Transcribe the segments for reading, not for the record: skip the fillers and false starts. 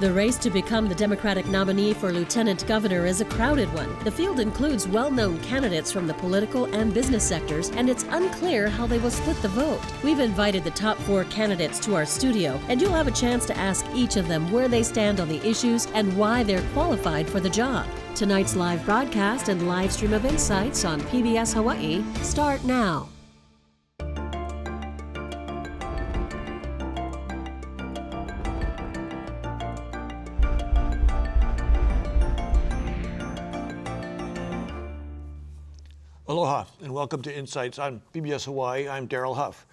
The race to become the Democratic nominee for lieutenant governor is a crowded one. The field includes well-known candidates from the political and business sectors, and it's unclear how they will split the vote. We've invited the top 4 candidates to our studio, and you'll have a chance to ask each of them where they stand on the issues and why they're qualified for the job. Tonight's live broadcast and live stream of Insights on PBS Hawaii start now. Aloha and welcome to Insights on PBS Hawaii. I'm Daryl Huff.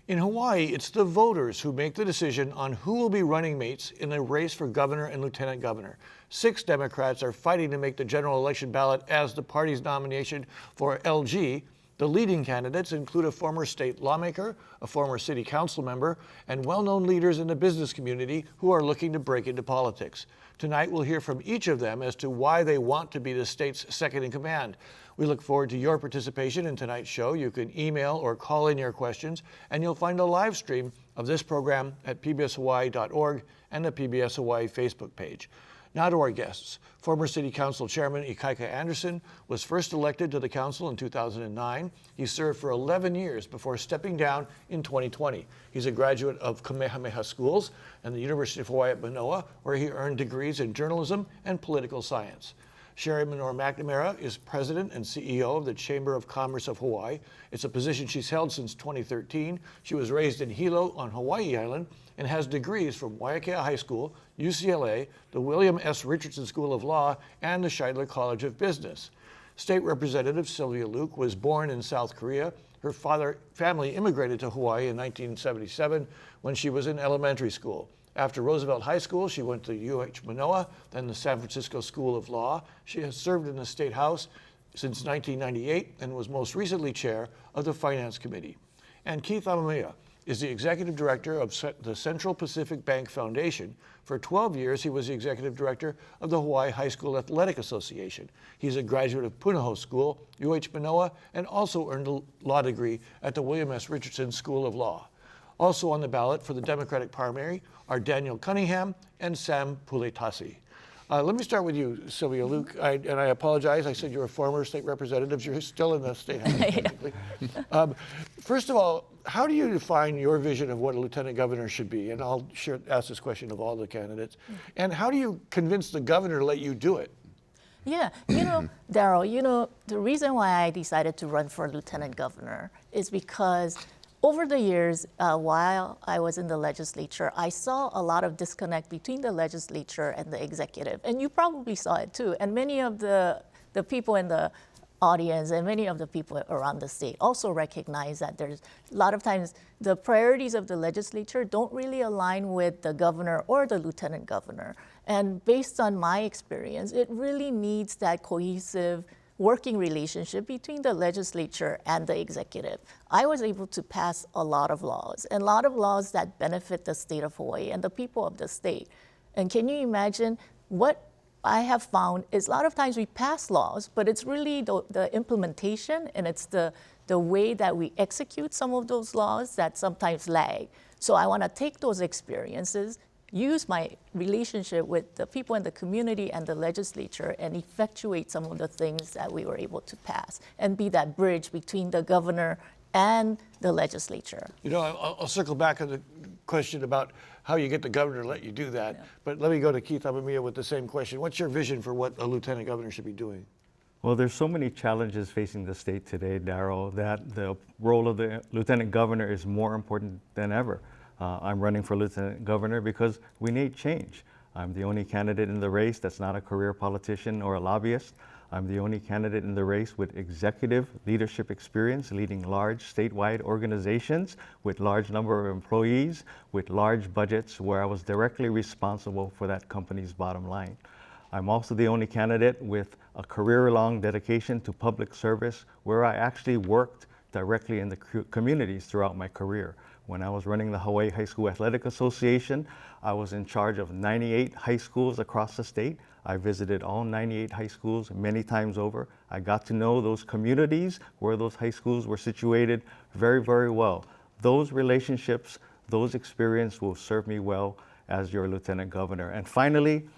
In Hawaii, it's the voters who make the decision on who will be running mates in the race for governor and lieutenant governor. 6 Democrats are fighting to make the general election ballot as the party's nomination for LG. The leading candidates include a former state lawmaker, a former city council member, and well-known leaders in the business community who are looking to break into politics. Tonight, we'll hear from each of them as to why they want to be the state's second in command. We look forward to your participation in tonight's show. You can email or call in your questions, and you'll find a live stream of this program at pbshawaii.org and the PBS Hawaii Facebook page. Now to our guests. Former City Council Chairman Ikaika Anderson was first elected to the council in 2009. He served for 11 years before stepping down in 2020. He's a graduate of Kamehameha Schools and the University of Hawaii at Manoa, where he earned degrees in journalism and political science. Sherry Menor-McNamara is president and CEO of the Chamber of Commerce of Hawaii. It's a position she's held since 2013. She was raised in Hilo on Hawaii Island and has degrees from Waiakea High School, UCLA, the William S. Richardson School of Law, and the Scheidler College of Business. State Representative Sylvia Luke was born in South Korea. Her family immigrated to Hawaii in 1977 when she was in elementary school. After Roosevelt High School, she went to UH Manoa, then the San Francisco School of Law. She has served in the State House since 1998 and was most recently chair of the Finance Committee. And Keith Amemiya is the executive director of the Central Pacific Bank Foundation. For 12 years, he was the executive director of the Hawaii High School Athletic Association. He's a graduate of Punahou School, UH Manoa, and also earned a law degree at the William S. Richardson School of Law. Also on the ballot for the Democratic primary are Daniel Cunningham and Sam Puletasi. Let me start with you, Sylvia Luke. I apologize. I said you're a former state representative. You're still in the state house, technically. First of all, how do you define your vision of what a lieutenant governor should be? And I'll ask this question of all the candidates. And how do you convince the governor to let you do it? Yeah, Daryl, the reason why I decided to run for lieutenant governor is because over the years, while I was in the legislature, I saw a lot of disconnect between the legislature and the executive. And you probably saw it too. And many of the people in the audience and many of the people around the state also recognize that there's a lot of times the priorities of the legislature don't really align with the governor or the lieutenant governor. And based on my experience, it really needs that cohesive working relationship between the legislature and the executive. I was able to pass a lot of laws, and a lot of laws that benefit the state of Hawaii and the people of the state. And can you imagine what I have found is a lot of times we pass laws, but it's really the implementation and it's the way that we execute some of those laws that sometimes lag. So I want to take those experiences, use my relationship with the people in the community and the legislature and effectuate some of the things that we were able to pass and be that bridge between the governor and the legislature. I'll circle back on the question about how you get the governor to let you do that. Yeah. But let me go to Keith Amemiya with the same question. What's your vision for what a lieutenant governor should be doing? Well, there's so many challenges facing the state today, Daryl, that the role of the lieutenant governor is more important than ever. I'm running for lieutenant governor because we need change. I'm the only candidate in the race that's not a career politician or a lobbyist. I'm the only candidate in the race with executive leadership experience, leading large statewide organizations with large number of employees, with large budgets where I was directly responsible for that company's bottom line. I'm also the only candidate with a career-long dedication to public service where I actually worked directly in the communities throughout my career. When I was running the Hawaii High School Athletic Association, I was in charge of 98 high schools across the state. I visited all 98 high schools many times over. I got to know those communities where those high schools were situated very, very well. Those relationships, those experiences will serve me well as your lieutenant governor. And finally,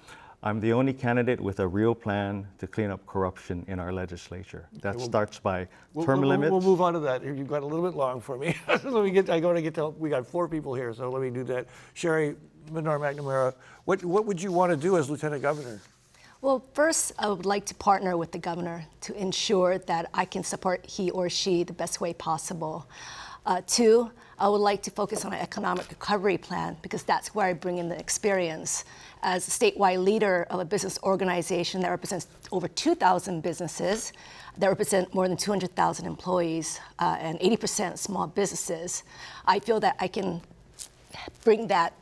I'm the only candidate with a real plan to clean up corruption in our legislature. That starts by term limits. We'll move on to that. You've got a little bit long for me. We got 4 people here, so let me do that. Sherry Menor-McNamara, what would you want to do as lieutenant governor? Well, first, I would like to partner with the governor to ensure that I can support he or she the best way possible. 2, I would like to focus on an economic recovery plan because that's where I bring in the experience. As a statewide leader of a business organization that represents over 2,000 businesses, that represent more than 200,000 employees and 80% small businesses, I feel that I can bring that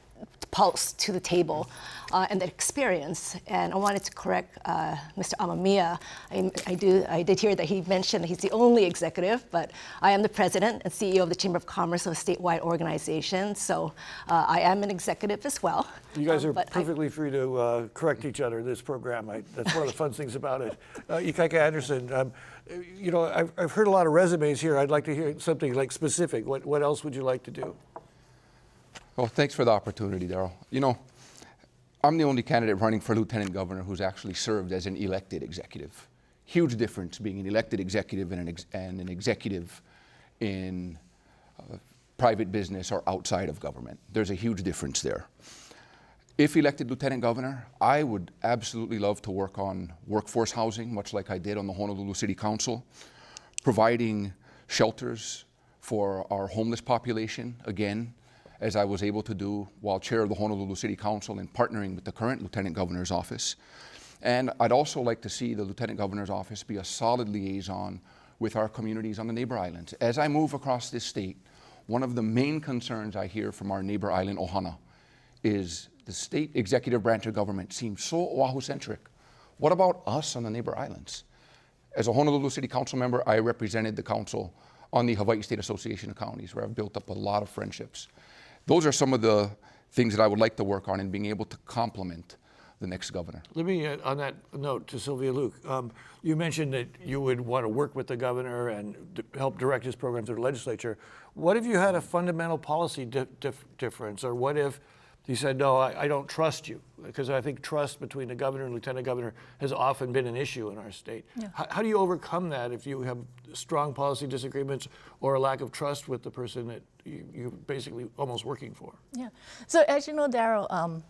pulse to the table and that experience. And I wanted to correct Mr. Amemiya. I did hear that he mentioned that he's the only executive, but I am the president and CEO of the Chamber of Commerce of a statewide organization, so I am an executive as well. You guys are perfectly free to correct each other in this program. That's one of the fun things about it. Ikaika Anderson, you know, I've heard a lot of resumes here. I'd like to hear something like specific. What else would you like to do? Well, thanks for the opportunity, Daryl. You know, I'm the only candidate running for lieutenant governor who's actually served as an elected executive. Huge difference being an elected executive and an executive in private business or outside of government. There's a huge difference there. If elected lieutenant governor, I would absolutely love to work on workforce housing, much like I did on the Honolulu City Council, providing shelters for our homeless population, again, as I was able to do while chair of the Honolulu City Council and partnering with the current Lieutenant Governor's office. And I'd also like to see the Lieutenant Governor's office be a solid liaison with our communities on the neighbor islands. As I move across this state, one of the main concerns I hear from our neighbor island, Ohana, is the state executive branch of government seems so Oahu-centric. What about us on the neighbor islands? As a Honolulu City Council member, I represented the council on the Hawaii State Association of Counties, where I've built up a lot of friendships. Those are some of the things that I would like to work on in being able to complement the next governor. Let me, on that note, to Sylvia Luke, you mentioned that you would want to work with the governor and help direct his program through the legislature. What if you had a fundamental policy difference, or what if he said, no, I don't trust you? Because I think trust between the governor and lieutenant governor has often been an issue in our state. Yeah. How do you overcome that if you have strong policy disagreements or a lack of trust with the person that you're basically almost working for? Yeah. So as you know, Daryl,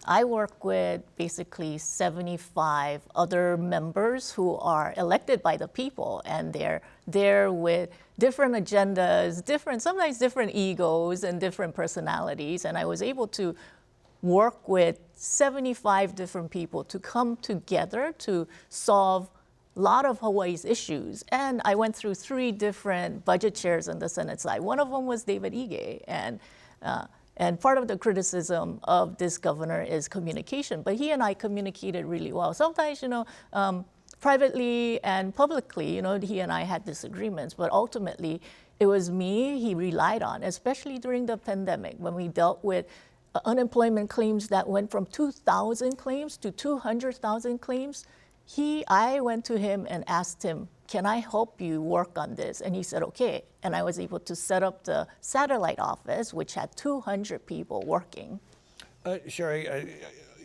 I work with basically 75 other members who are elected by the people, and they're there with different agendas, sometimes different egos and different personalities. And I was able to work with 75 different people to come together to solve a lot of Hawaii's issues. And I went through 3 different budget chairs on the Senate side. One of them was David Ige, and part of the criticism of this governor is communication, but he and I communicated really well. Sometimes, you know, privately and publicly, you know, he and I had disagreements, but ultimately it was me he relied on, especially during the pandemic when we dealt with unemployment claims that went from 2,000 claims to 200,000 claims. I went to him and asked him, can I help you work on this? And he said, okay. And I was able to set up the satellite office, which had 200 people working. Sherry,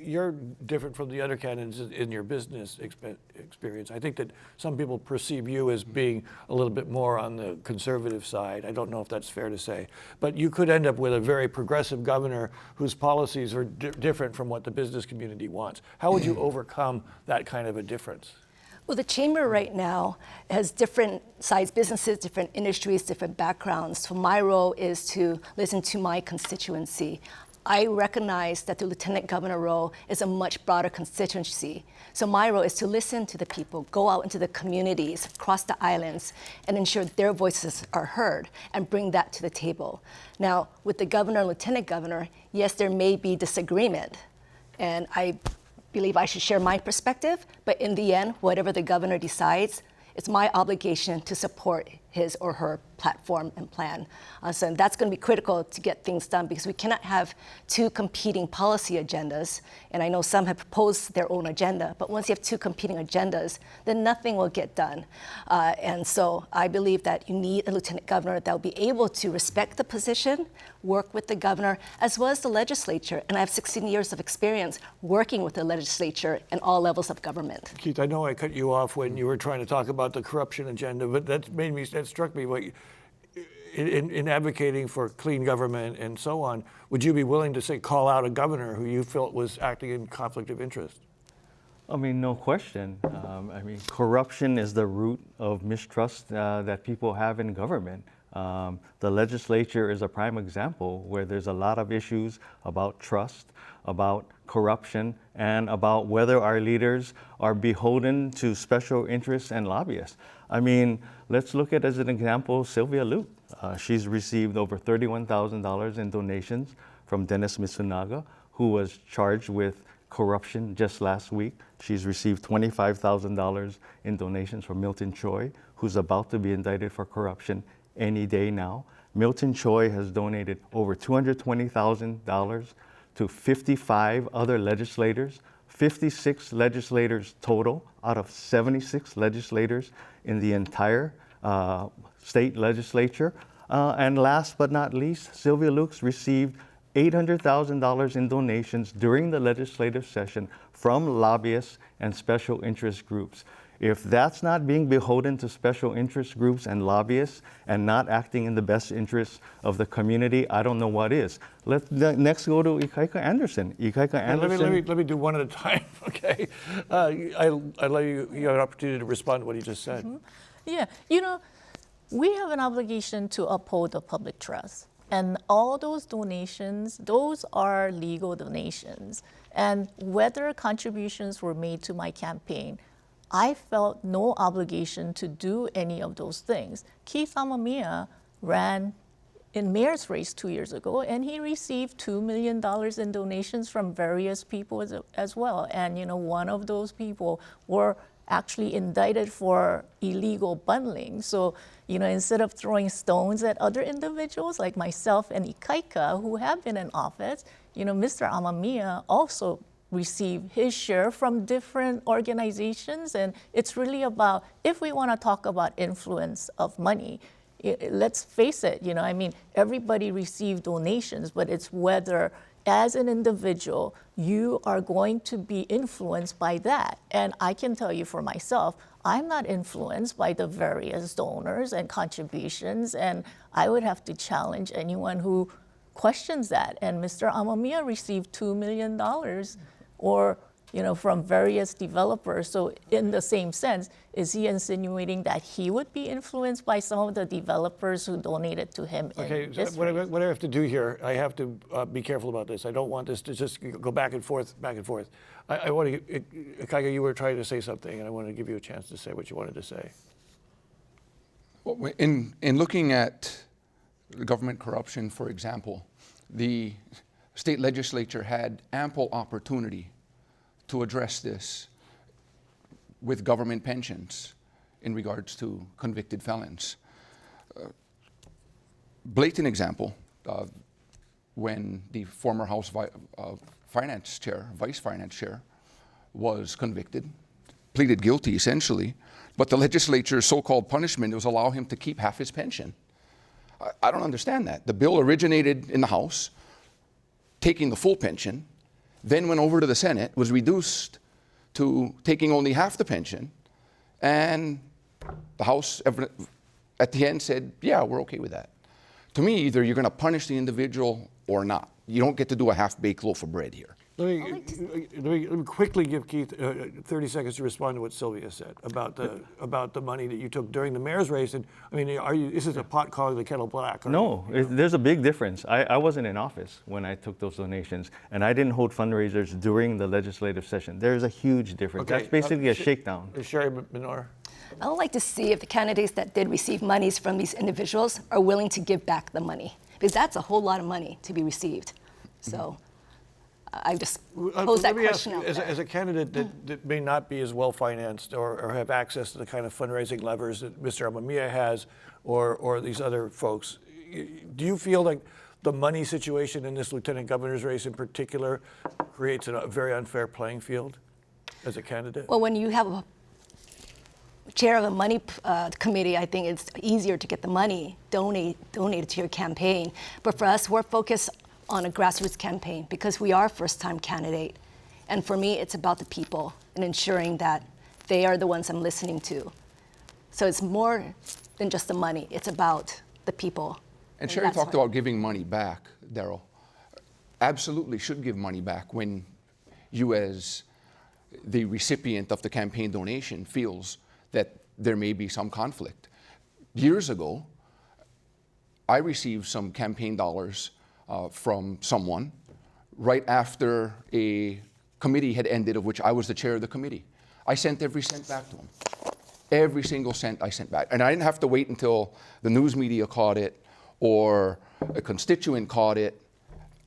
you're different from the other candidates in your business experience. I think that some people perceive you as being a little bit more on the conservative side. I don't know if that's fair to say. But you could end up with a very progressive governor whose policies are different from what the business community wants. How would you overcome that kind of a difference? Well, the chamber right now has different size businesses, different industries, different backgrounds. So my role is to listen to my constituency. I recognize that the lieutenant governor role is a much broader constituency. So my role is to listen to the people, go out into the communities across the islands and ensure their voices are heard and bring that to the table. Now, with the governor and lieutenant governor, yes, there may be disagreement. And I believe I should share my perspective, but in the end, whatever the governor decides, it's my obligation to support his or her platform and plan. So that's going to be critical to get things done, because we cannot have two competing policy agendas. And I know some have proposed their own agenda, but once you have two competing agendas, then nothing will get done. And so I believe that you need a lieutenant governor that will be able to respect the position, work with the governor, as well as the legislature. And I have 16 years of experience working with the legislature and all levels of government. Keith, I know I cut you off when you were trying to talk about the corruption agenda, but that struck me. In advocating for clean government and so on, would you be willing to, say, call out a governor who you felt was acting in conflict of interest? I mean, no question. I mean, corruption is the root of mistrust that people have in government. The legislature is a prime example where there's a lot of issues about trust, about corruption, and about whether our leaders are beholden to special interests and lobbyists. I mean, let's look at, as an example, Sylvia Luke. She's received over $31,000 in donations from Dennis Mitsunaga, who was charged with corruption just last week. She's received $25,000 in donations from Milton Choi, who's about to be indicted for corruption any day now. Milton Choi has donated over $220,000 to 55 other legislators, 56 legislators total out of 76 legislators in the entire state legislature. And last but not least, Sylvia Luke's received $800,000 in donations during the legislative session from lobbyists and special interest groups. If that's not being beholden to special interest groups and lobbyists and not acting in the best interests of the community, I don't know what is. Let's next go to Ikaika Anderson. Ikaika Anderson. Let me do one at a time, okay? I'll let you have an opportunity to respond to what he just said. Mm-hmm. Yeah, you know, we have an obligation to uphold the public trust. And all those donations, those are legal donations. And whether contributions were made to my campaign, I felt no obligation to do any of those things. Keith Amemiya ran in mayor's race 2 years ago, and he received $2 million in donations from various people as well. And you know, one of those people were actually indicted for illegal bundling. So, you know, instead of throwing stones at other individuals like myself and Ikaika, who have been in office, you know, Mr. Amemiya also received his share from different organizations. And it's really about, if we want to talk about influence of money, let's face it, you know, I mean, everybody received donations, but it's whether as an individual, you are going to be influenced by that. And I can tell you for myself, I'm not influenced by the various donors and contributions, and I would have to challenge anyone who questions that. And Mr. Amemiya received $2 million or, you know, from various developers. So in the same sense, is he insinuating that he would be influenced by some of the developers who donated to him? Okay, so what I have to do here, I have to be careful about this. I don't want this to just go back and forth, back and forth. I want to, Ikaika, you were trying to say something, and I want to give you a chance to say what you wanted to say. Well, in looking at government corruption, for example, the state legislature had ample opportunity to address this with government pensions in regards to convicted felons. Blatant example, when the former House Vice Finance Chair was convicted, pleaded guilty essentially, but the legislature's so-called punishment was allow him to keep half his pension. I don't understand that. The bill originated in the House, taking the full pension, then went over to the Senate, was reduced to taking only half the pension, and the House at the end said, yeah, we're okay with that. To me, either you're going to punish the individual or not. You don't get to do a half-baked loaf of bread here. Let me quickly give Keith 30 seconds to respond to what Sylvia said about the money that you took during the mayor's race. And I mean, this is a pot calling the kettle black? No, there's a big difference. I wasn't in office when I took those donations, and I didn't hold fundraisers during the legislative session. There's a huge difference. Okay. That's basically a shakedown. Sherry Menor. I would like to see if the candidates that did receive monies from these individuals are willing to give back the money, because that's a whole lot of money to be received. So I just pose that Let me question ask out you, there. as a candidate that may not be as well financed or have access to the kind of fundraising levers that Mr. Amemiya has or these other folks, do you feel like the money situation in this lieutenant governor's race in particular creates a very unfair playing field as a candidate? Well, when you have a chair of a money committee, I think it's easier to get the money donated to your campaign. But for us, we're focused on a grassroots campaign because we are a first-time candidate. And for me, it's about the people and ensuring that they are the ones I'm listening to. So it's more than just the money. It's about the people. And Sherry talked about giving money back, Daryl. Absolutely should give money back when you, as the recipient of the campaign donation, feels that there may be some conflict. Years ago, I received some campaign dollars from someone right after a committee had ended of which I was the chair of the committee. I sent every cent back to him. Every single cent I sent back. And I didn't have to wait until the news media caught it or a constituent caught it.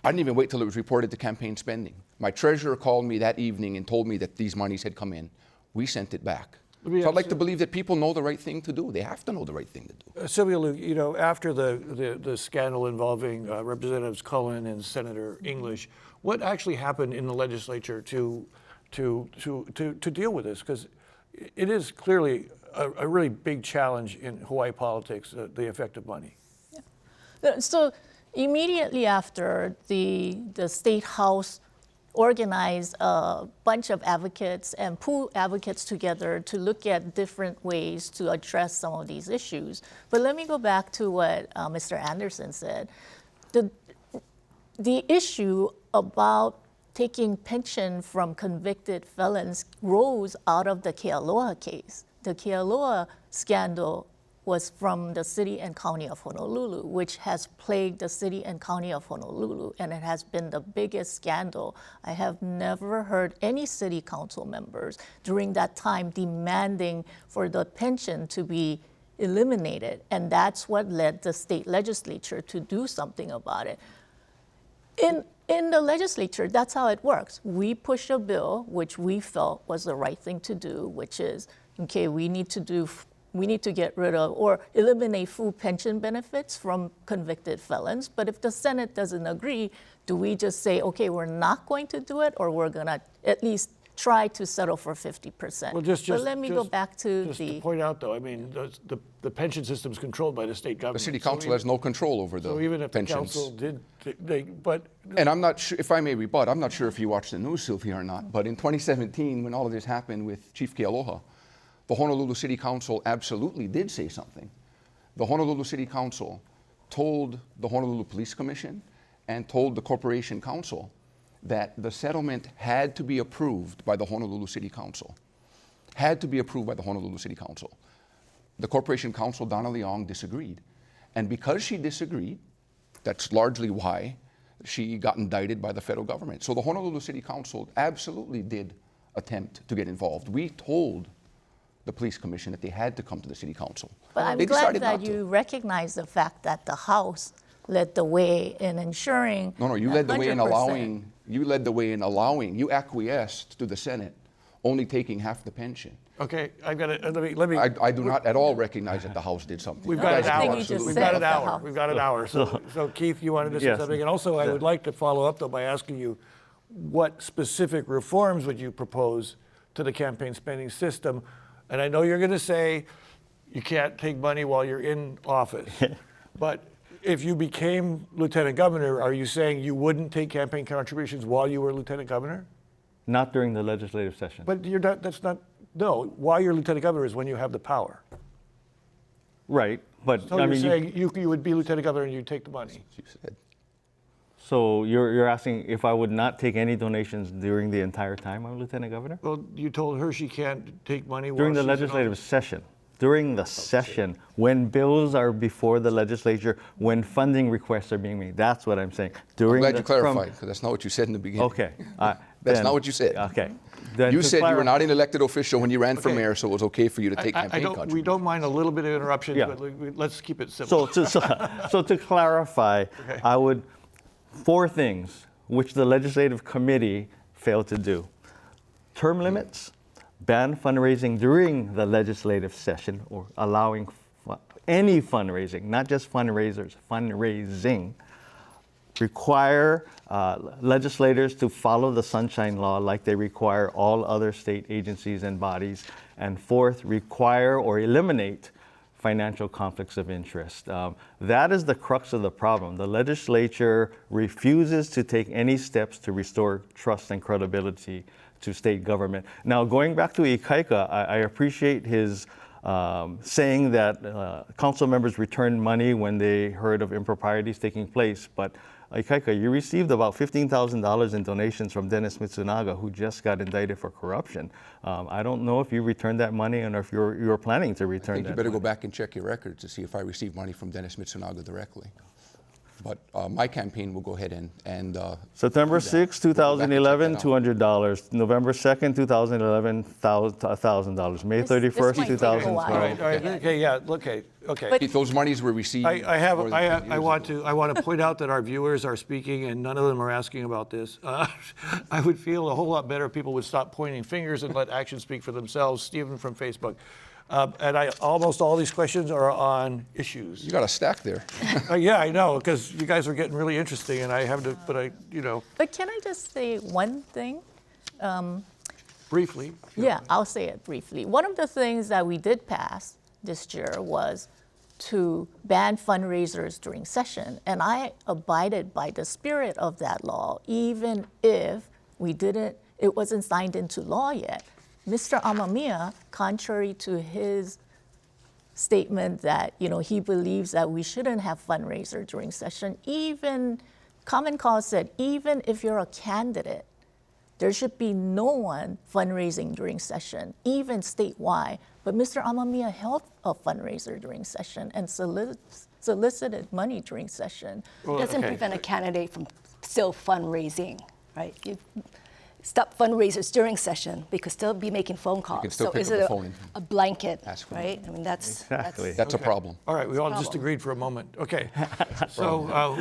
I didn't even wait till it was reported to campaign spending. My treasurer called me that evening and told me that these monies had come in. We sent it back. So I'd like to believe that people know the right thing to do. They have to know the right thing to do. Sylvia Luke, you know, after the scandal involving Representatives Cullen and Senator English, what actually happened in the legislature to deal with this? Because it is clearly a really big challenge in Hawaii politics, the effect of money. Yeah. So immediately after the State House organized a bunch of advocates and pull advocates together to look at different ways to address some of these issues. But let me go back to what Mr. Anderson said. The issue about taking pension from convicted felons rose out of the Kealoha case. The Kealoha scandal was from the city and county of Honolulu, which has plagued the city and county of Honolulu, and it has been the biggest scandal. I have never heard any city council members during that time demanding for the pension to be eliminated, and that's what led the state legislature to do something about it. In the legislature, that's how it works. We push a bill which we felt was the right thing to do, which is, okay, we need to get rid of or eliminate full pension benefits from convicted felons. But if the Senate doesn't agree, do we just say, okay, we're not going to do it, or we're going to at least try to settle for 50%? Well, but let me go back to to point out, though, I mean, the pension system is controlled by the state government. The city council has no control over the pensions. So even if pensions. the council did, but... And I'm not sure, if I may rebut, I'm not sure if you watched the news, Sylvia, or not, but in 2017, when all of this happened with Chief Kealoha, the Honolulu City Council absolutely did say something. The Honolulu City Council told the Honolulu Police Commission and told the Corporation Council that the settlement had to be approved by the Honolulu City Council. Had to be approved by the Honolulu City Council. The Corporation Council, Donna Leong, disagreed. And because she disagreed, that's largely why she got indicted by the federal government. So the Honolulu City Council absolutely did attempt to get involved. We told the police commission that they had to come to the city council. But I'm glad that you recognize the fact that the House led the way in ensuring. No, you led the way in allowing. You led the way in allowing. You acquiesced to the Senate, only taking half the pension. Okay, I've got to let me. I do not at all recognize that the House did something. We've got an hour. We've got an hour. House. We've got an hour. So Keith, you wanted to say Yes. something, and also I would like to follow up though by asking you, what specific reforms would you propose to the campaign spending system? And I know you're going to say you can't take money while you're in office, but if you became lieutenant governor, are you saying you wouldn't take campaign contributions while you were lieutenant governor? Not during the legislative session. But you're not. That's not. No, while you're lieutenant governor is when you have the power. Right, but So I you're mean, saying you would be lieutenant governor and you'd take the money. She said. so you're asking if I would not take any donations during the entire time I'm lieutenant governor? Well, you told her she can't take money During while the she's in legislative office. session. During the session, when bills are before the legislature, when funding requests are being made. That's what I'm saying. I'm During glad the, you clarified, because that's not what you said in the beginning. Okay. That's then- not what you said. Okay. Then You to said you were clarify- not an elected official when you ran for Okay. mayor, so it was okay for you to take I campaign don't, contributions. we don't mind a little bit of interruption, Yeah. but let's keep it simple. So to clarify, I would, four things which the legislative committee failed to do. Term limits, ban fundraising during the legislative session, or allowing any fundraising, not just fundraisers, fundraising, require legislators to follow the Sunshine Law like they require all other state agencies and bodies. And fourth, require or eliminate financial conflicts of interest. That is the crux of the problem. The legislature refuses to take any steps to restore trust and credibility to state government. Now, going back to Ikaika, I appreciate his saying that council members returned money when they heard of improprieties taking place, but Ikaika, you received about $15,000 in donations from Dennis Mitsunaga, who just got indicted for corruption. I don't know if you returned that money and if you're planning to return that. I think you better go back and check your records to see if I received money from Dennis Mitsunaga directly. But my campaign will go ahead and September 6, 2011, $200. November 2nd, 2011, $1,000. May 31st, 2012. All right, okay, yeah, okay. Keith, those monies were received. I want to point out that our viewers are speaking and none of them are asking about this. I would feel a whole lot better if people would stop pointing fingers and let actions speak for themselves. Stephen from Facebook. And almost all these questions are on issues. You got a stack there. Yeah, I know, because you guys are getting really interesting, and I have to, But can I just say one thing? Briefly. Yeah, I'll say it briefly. One of the things that we did pass this year was to ban fundraisers during session, and I abided by the spirit of that law, even if it wasn't signed into law yet. Mr. Amemiya, contrary to his statement that he believes that we shouldn't have fundraiser during session, even Common Cause said, even if you're a candidate, there should be no one fundraising during session, even statewide. But Mr. Amemiya held a fundraiser during session and solicited money during session. It doesn't prevent a candidate from still fundraising, right? Stop fundraisers during session because still be making phone calls. You can still so pick is up it the phone and a blanket, ask for right? I mean, that's a problem. All right, we all just agreed for a moment. Okay, so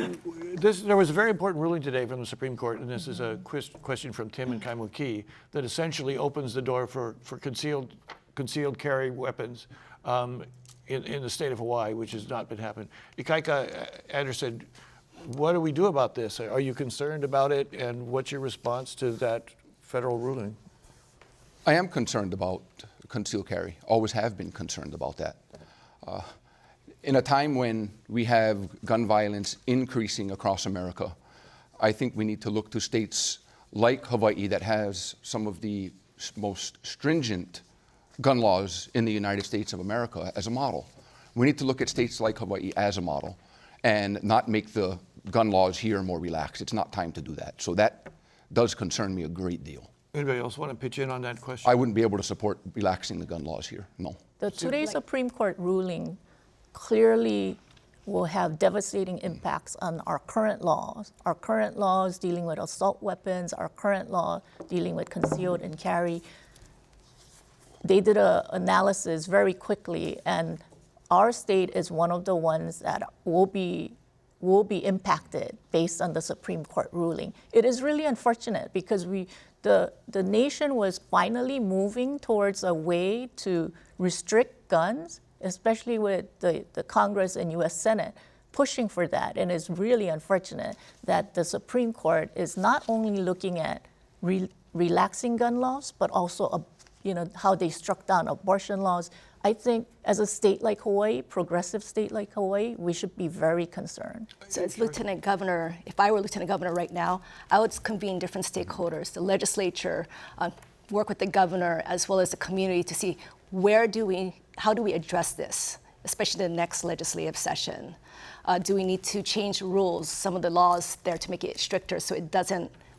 there was a very important ruling today from the Supreme Court, and this is a question from Tim in Kaimuki that essentially opens the door for concealed carry weapons in the state of Hawaii, which has not been happening. Ikaika Anderson, what do we do about this? Are you concerned about it, and what's your response to that federal ruling? I am concerned about concealed carry, always have been concerned about that. In a time when we have gun violence increasing across America, I think we need to look to states like Hawaii that has some of the most stringent gun laws in the United States of America as a model. We need to look at states like Hawaii as a model and not make the gun laws here more relaxed. It's not time to do that. So that does concern me a great deal. Anybody else want to pitch in on that question? I wouldn't be able to support relaxing the gun laws here, no. The today's Supreme Court ruling clearly will have devastating impacts on our current laws dealing with assault weapons, our current law dealing with concealed and carry. They did an analysis very quickly, and our state is one of the ones that will be impacted based on the Supreme Court ruling. It is really unfortunate because the nation was finally moving towards a way to restrict guns, especially with the Congress and U.S. Senate pushing for that. And it's really unfortunate that the Supreme Court is not only looking at relaxing gun laws, but also how they struck down abortion laws. I think as a state like Hawaii, progressive state like Hawaii, we should be very concerned. So as Lieutenant Governor, if I were Lieutenant Governor right now, I would convene different stakeholders, the legislature, work with the governor as well as the community to see how do we address this, especially the next legislative session. Do we need to change rules, some of the laws there to make it stricter so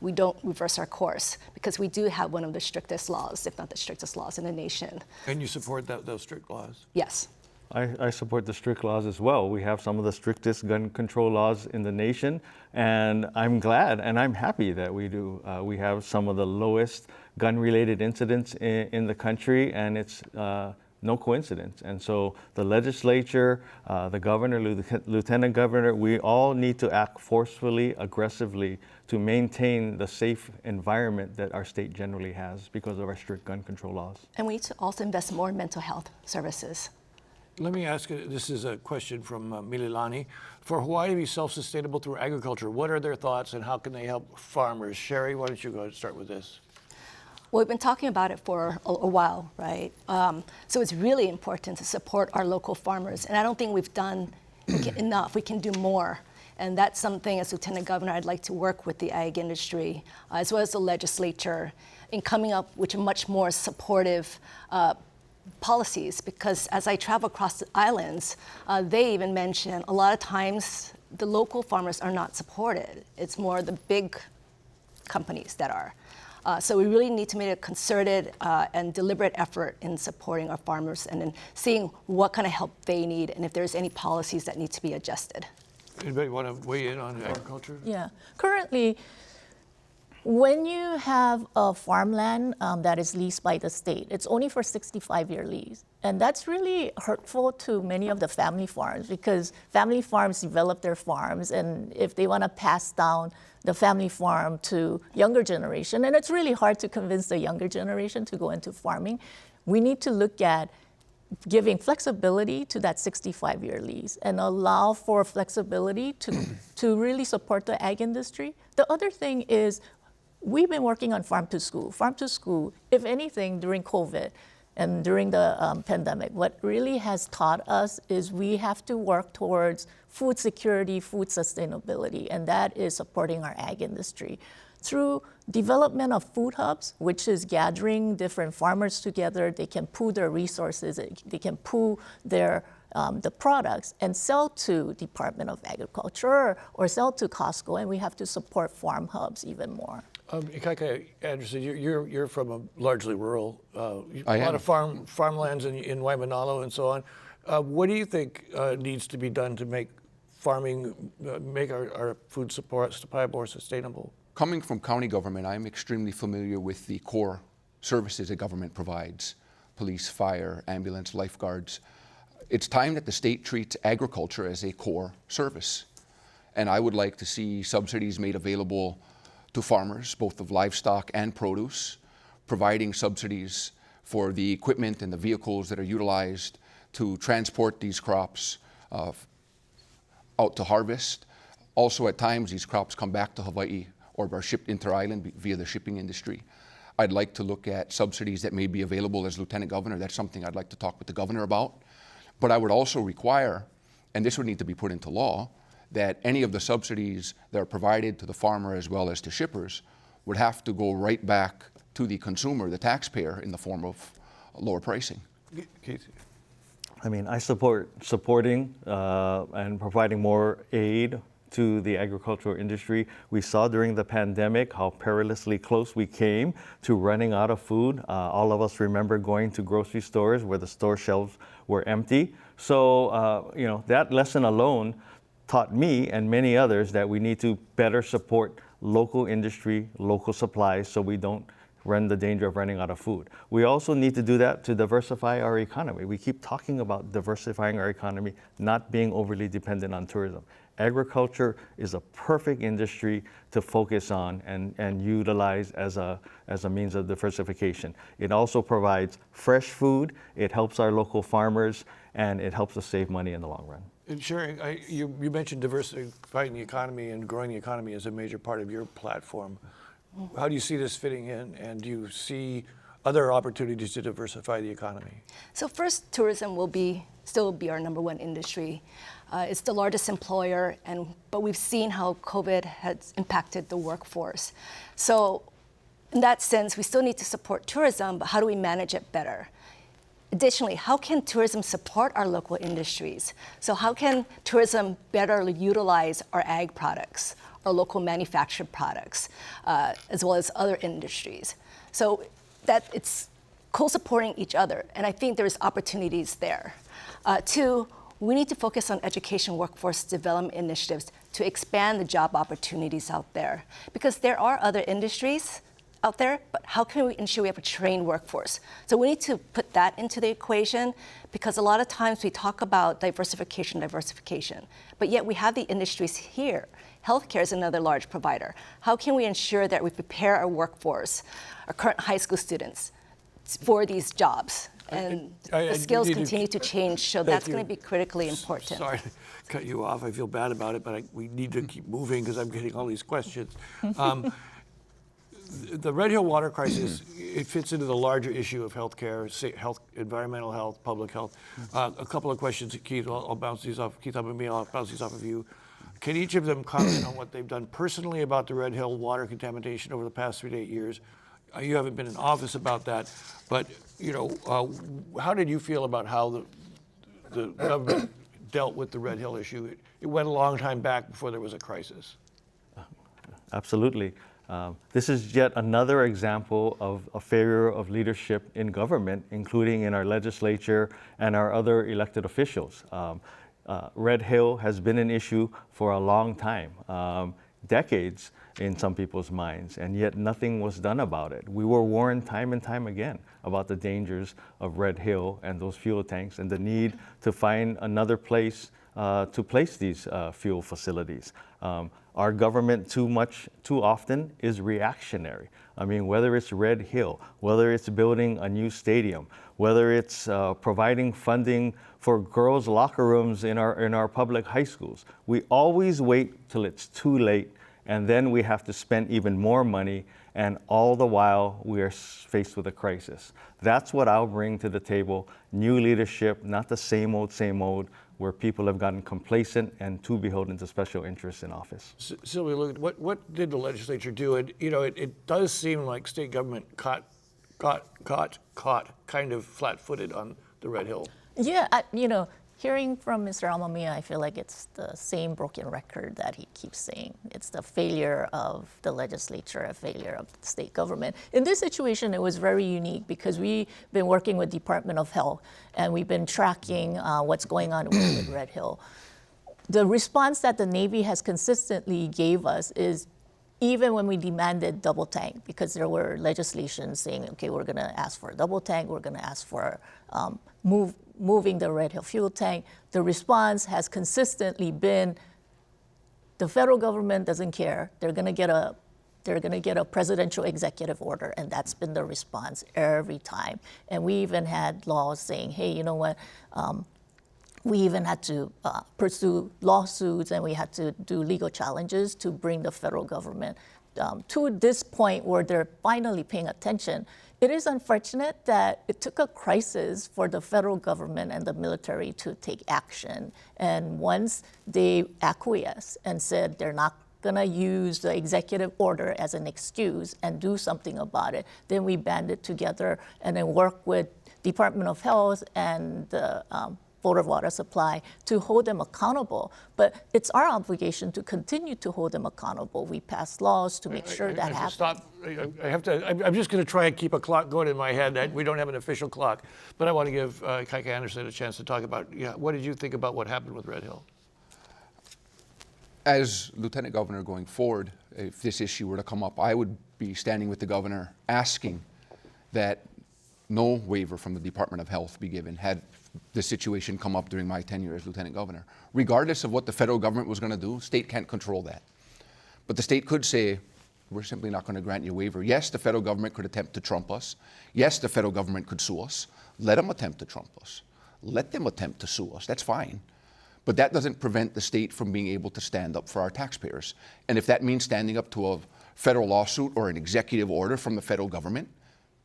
we don't reverse our course, because we do have one of the strictest laws, if not the strictest laws in the nation. And you support those strict laws? Yes. I support the strict laws as well. We have some of the strictest gun control laws in the nation, and I'm glad and I'm happy that we do. We have some of the lowest gun-related incidents in the country, and it's no coincidence. And so the legislature, the governor, lieutenant governor, we all need to act forcefully, aggressively to maintain the safe environment that our state generally has because of our strict gun control laws. And we need to also invest more in mental health services. Let me ask you, this is a question from Mililani. For Hawaii to be self-sustainable through agriculture, what are their thoughts and how can they help farmers? Sherry, why don't you go and start with this? Well, we've been talking about it for a while, right? So it's really important to support our local farmers. And I don't think we've done enough. We can do more. And that's something, as Lieutenant Governor, I'd like to work with the ag industry, as well as the legislature, in coming up with a much more supportive policies, because as I travel across the islands, they even mention a lot of times the local farmers are not supported. It's more the big companies that are. So we really need to make a concerted and deliberate effort in supporting our farmers and in seeing what kind of help they need and if there's any policies that need to be adjusted. Anybody want to weigh in on agriculture? Yeah. Currently, when you have a farmland that is leased by the state, it's only for 65-year lease. And that's really hurtful to many of the family farms because family farms develop their farms, and if they want to pass down the family farm to younger generation, and it's really hard to convince the younger generation to go into farming, we need to look at giving flexibility to that 65-year lease and allow for flexibility to really support the ag industry. The other thing is, we've been working on farm to school. Farm to school, if anything, during COVID and during the pandemic, what really has taught us is we have to work towards food security, food sustainability, and that is supporting our ag industry. Through development of food hubs, which is gathering different farmers together, they can pool their resources, they can pool their the products and sell to Department of Agriculture or sell to Costco, and we have to support farm hubs even more. Ikaika Anderson, you're from a largely rural, a I lot am. of farmlands in Waimanalo and so on. What do you think needs to be done to make farming, make our food supply more sustainable? Coming from county government, I'm extremely familiar with the core services that government provides: police, fire, ambulance, lifeguards. It's time that the state treats agriculture as a core service. And I would like to see subsidies made available to farmers, both of livestock and produce, providing subsidies for the equipment and the vehicles that are utilized to transport these crops out to harvest. Also, at times, these crops come back to Hawaii or are shipped inter-island via the shipping industry. I'd like to look at subsidies that may be available as Lieutenant Governor. That's something I'd like to talk with the governor about. But I would also require, and this would need to be put into law, that any of the subsidies that are provided to the farmer as well as to shippers would have to go right back to the consumer, the taxpayer, in the form of lower pricing. Keith? I mean, I support supporting and providing more aid to the agricultural industry. We saw during the pandemic how perilously close we came to running out of food. All of us remember going to grocery stores where the store shelves were empty. So, that lesson alone taught me and many others that we need to better support local industry, local supplies, so we don't run the danger of running out of food. We also need to do that to diversify our economy. We keep talking about diversifying our economy, not being overly dependent on tourism. Agriculture is a perfect industry to focus on and utilize as a means of diversification. It also provides fresh food, it helps our local farmers, and it helps us save money in the long run. And Sherry, you mentioned diversifying the economy and growing the economy as a major part of your platform. How do you see this fitting in, and do you see other opportunities to diversify the economy? So first, tourism will still be our number one industry. It's the largest employer, but we've seen how COVID has impacted the workforce. So in that sense, we still need to support tourism, but how do we manage it better? Additionally, how can tourism support our local industries? So how can tourism better utilize our ag products, our local manufactured products, as well as other industries? So that it's co-supporting each other, and I think there's opportunities there. Two, we need to focus on education workforce development initiatives to expand the job opportunities out there, because there are other industries out there, but how can we ensure we have a trained workforce? So we need to put that into the equation, because a lot of times we talk about diversification, but yet we have the industries here. Healthcare is another large provider. How can we ensure that we prepare our workforce, our current high school students, for these jobs? And the skills continue to change, so that's going to be critically important. Sorry to cut you off. I feel bad about it, but we need to keep moving because I'm getting all these questions. The Red Hill water crisis, it fits into the larger issue of healthcare, health, environmental health, public health. A couple of questions, Keith. I'll bounce these off. Keith Amemiya, I'll bounce these off of you. Can each of them comment on what they've done personally about the Red Hill water contamination over the past 3 to 8 years? You haven't been in office about that, but how did you feel about how the government dealt with the Red Hill issue? It went a long time back before there was a crisis. Absolutely. This is yet another example of a failure of leadership in government, including in our legislature and our other elected officials. Red Hill has been an issue for a long time, decades in some people's minds, and yet nothing was done about it. We were warned time and time again about the dangers of Red Hill and those fuel tanks and the need to find another place to place these fuel facilities. Our government too often is reactionary. I mean, whether it's Red Hill, whether it's building a new stadium, whether it's providing funding for girls' locker rooms in our public high schools, we always wait till it's too late, and then we have to spend even more money, and all the while we are faced with a crisis. That's what I'll bring to the table: new leadership, not the same old, where people have gotten complacent and too beholden to special interests in office. Sylvia Luke, what did the legislature do? It does seem like state government caught kind of flat-footed on the Red Hill. Yeah, hearing from Mr. Amemiya, I feel like it's the same broken record that he keeps saying. It's the failure of the legislature, a failure of the state government. In this situation, it was very unique because we've been working with Department of Health and we've been tracking what's going on with Red Hill. The response that the Navy has consistently gave us is, even when we demanded double tank, because there were legislation saying, okay, we're going to ask for a double tank, we're going to ask for moving the Red Hill fuel tank, the response has consistently been, the federal government doesn't care. They're going to get a presidential executive order, and that's been the response every time. And we even had laws saying, hey, you know what? We even had to pursue lawsuits, and we had to do legal challenges to bring the federal government to this point where they're finally paying attention. It is unfortunate that it took a crisis for the federal government and the military to take action. And once they acquiesced and said they're not going to use the executive order as an excuse and do something about it, then we banded together and then worked with Department of Health and the Board of Water Supply to hold them accountable. But it's our obligation to continue to hold them accountable. We pass laws to make sure that happens. I'm just going to try and keep a clock going in my head. We don't have an official clock, but I want to give Ikaika Anderson a chance to talk about, what did you think about what happened with Red Hill? As Lieutenant Governor going forward, if this issue were to come up, I would be standing with the governor asking that no waiver from the Department of Health be given had the situation come up during my tenure as Lieutenant Governor. Regardless of what the federal government was going to do, state can't control that. But the state could say, we're simply not going to grant you a waiver. Yes, the federal government could attempt to trump us. Yes, the federal government could sue us. Let them attempt to trump us. Let them attempt to sue us. That's fine. But that doesn't prevent the state from being able to stand up for our taxpayers. And if that means standing up to a federal lawsuit or an executive order from the federal government,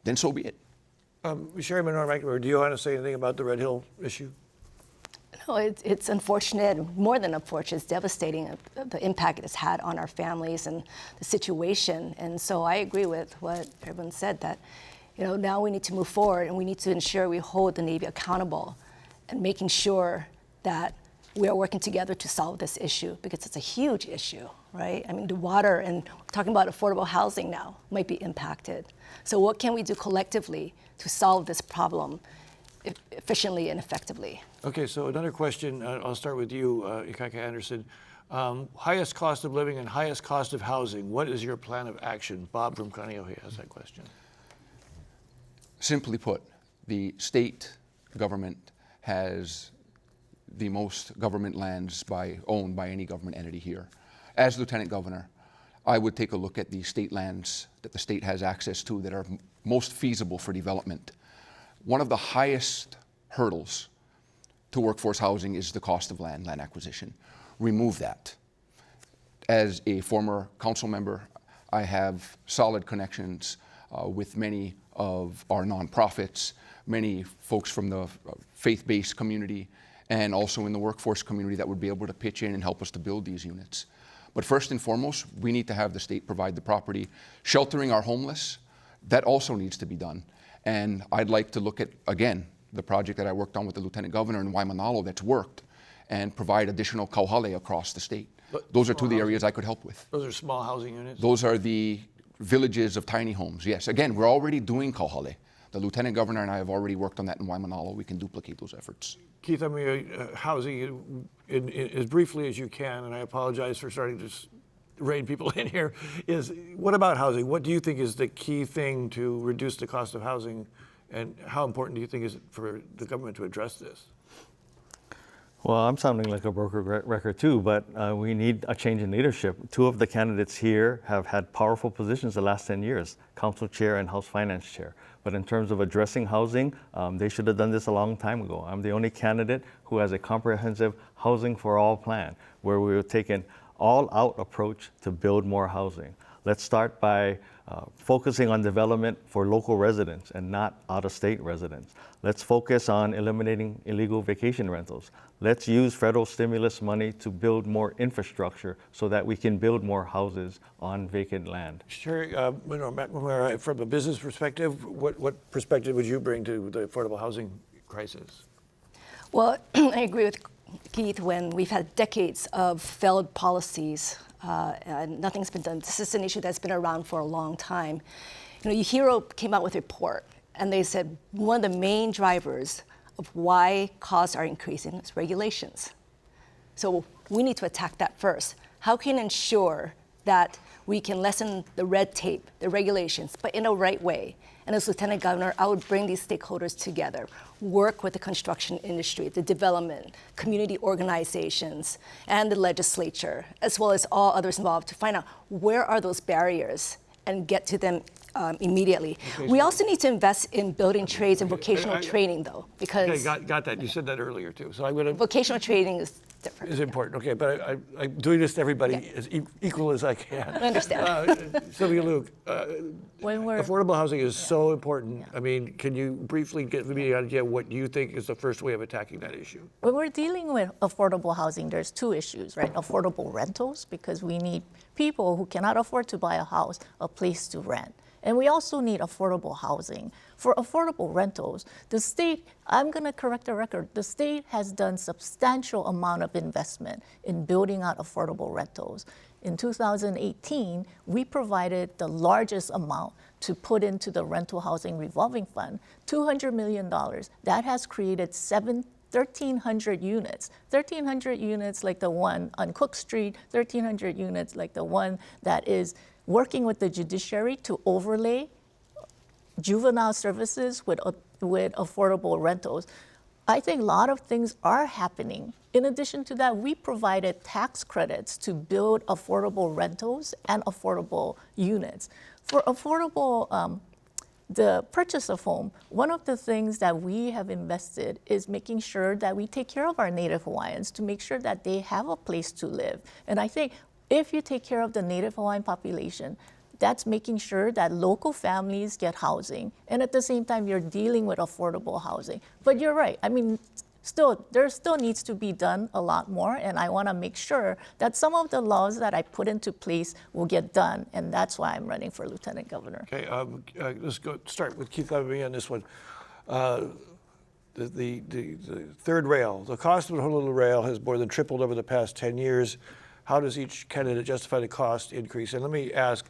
then so be it. Sherry Menor-McNamara, do you want to say anything about the Red Hill issue? No, it's unfortunate, more than unfortunate. It's devastating, the impact it has had on our families and the situation. And so I agree with what everyone said, that now we need to move forward and we need to ensure we hold the Navy accountable and making sure that we are working together to solve this issue, because it's a huge issue, right? I mean, the water, and we're talking about affordable housing now, might be impacted. So what can we do collectively to solve this problem efficiently and effectively? Okay, so another question. I'll start with you, Ikaika Anderson. Highest cost of living and highest cost of housing. What is your plan of action? Bob from Kaneohe has that question. Simply put, the state government has the most government lands owned by any government entity here. As Lieutenant Governor, I would take a look at the state lands that the state has access to that are most feasible for development. One of the highest hurdles to workforce housing is the cost of land acquisition. Remove that. As a former council member, I have solid connections with many of our nonprofits, many folks from the faith-based community, and also in the workforce community that would be able to pitch in and help us to build these units. But first and foremost, we need to have the state provide the property. Sheltering our homeless, that also needs to be done. And I'd like to look at, again, the project that I worked on with the Lieutenant Governor in Waimanalo that's worked, and provide additional kauhale across the state. Those are two of the areas I could help with. Those are small housing units? Those are the villages of tiny homes, yes. Again, we're already doing kauhale. The Lieutenant Governor and I have already worked on that in Waimanalo. We can duplicate those efforts. Keith, housing, as briefly as you can, and I apologize for starting to rein people in here, is what about housing? What do you think is the key thing to reduce the cost of housing, and how important do you think is it for the government to address this? Well, I'm sounding like a broken record too, but we need a change in leadership. Two of the candidates here have had powerful positions the last 10 years, Council Chair and House Finance Chair. But in terms of addressing housing, they should have done this a long time ago. I'm the only candidate who has a comprehensive housing for all plan, where we're taking all-out approach to build more housing. Let's start by focusing on development for local residents and not out-of-state residents. Let's focus on eliminating illegal vacation rentals. Let's use federal stimulus money to build more infrastructure so that we can build more houses on vacant land. Sherry Menor-McNamara, from a business perspective, what perspective would you bring to the affordable housing crisis? Well, I agree with Keith. When we've had decades of failed policies and nothing's been done, this is an issue that's been around for a long time. You know, UHERO came out with a report, and they said one of the main drivers of why costs are increasing is regulations. So we need to attack that first. How can we ensure that we can lessen the red tape, the regulations, but in a right way? And as Lieutenant Governor, I would bring these stakeholders together, work with the construction industry, the development, community organizations, and the legislature, as well as all others involved, to find out where are those barriers and get to them immediately. Okay, we also need to invest in building trades and vocational training, though, because... Okay, got that. You said that earlier, too. So I'm going to... Vocational training is different. Is important, okay, but I'm doing this to everybody as equal as I can. I understand. Sylvia Luke, affordable housing is so important. I mean, can you briefly give me an idea what you think is the first way of attacking that issue? When we're dealing with affordable housing, there's two issues, right? Affordable rentals, because we need people who cannot afford to buy a house, a place to rent. And we also need affordable housing. For affordable rentals, the state, I'm going to correct the record, the state has done substantial amount of investment in building out affordable rentals. In 2018, we provided the largest amount to put into the rental housing revolving fund, $200 million. That has created 1,300 units. 1,300 units like the one on Cook Street, 1,300 units like the one that is working with the judiciary to overlay juvenile services with affordable rentals. I think a lot of things are happening. In addition to that, we provided tax credits to build affordable rentals and affordable units. For affordable, the purchase of home, one of the things that we have invested is making sure that we take care of our Native Hawaiians to make sure that they have a place to live. And I think if you take care of the Native Hawaiian population, that's making sure that local families get housing, and at the same time, you're dealing with affordable housing. But you're right. I mean, there still needs to be done a lot more, and I want to make sure that some of the laws that I put into place will get done, and that's why I'm running for Lieutenant Governor. Okay, let's start with Keith Amemiya on this one. The third rail, the cost of the Honolulu rail has more than tripled over the past 10 years. How does each candidate justify the cost increase? And let me ask,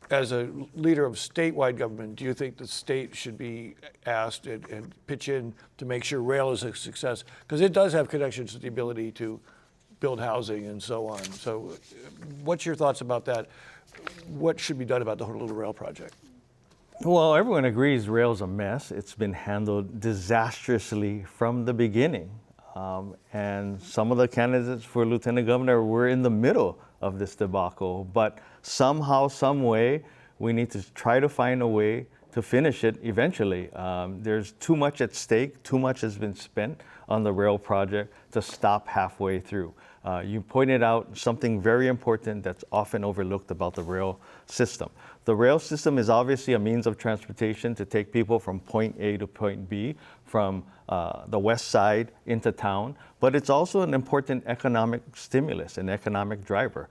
as a leader of statewide government, do you think the state should be asked and pitch in to make sure rail is a success? Because it does have connections to the ability to build housing and so on. So what's your thoughts about that? What should be done about the Honolulu Rail project? Well, everyone agrees rail's a mess. It's been handled disastrously from the beginning. And some of the candidates for lieutenant governor were in the middle of this debacle. But somehow, some way, we need to try to find a way to finish it eventually. There's too much at stake. Too much has been spent on the rail project to stop halfway through. You pointed out something very important that's often overlooked about the rail system. The rail system is obviously a means of transportation to take people from point A to point B, from the west side into town, but it's also an important economic stimulus, an economic driver.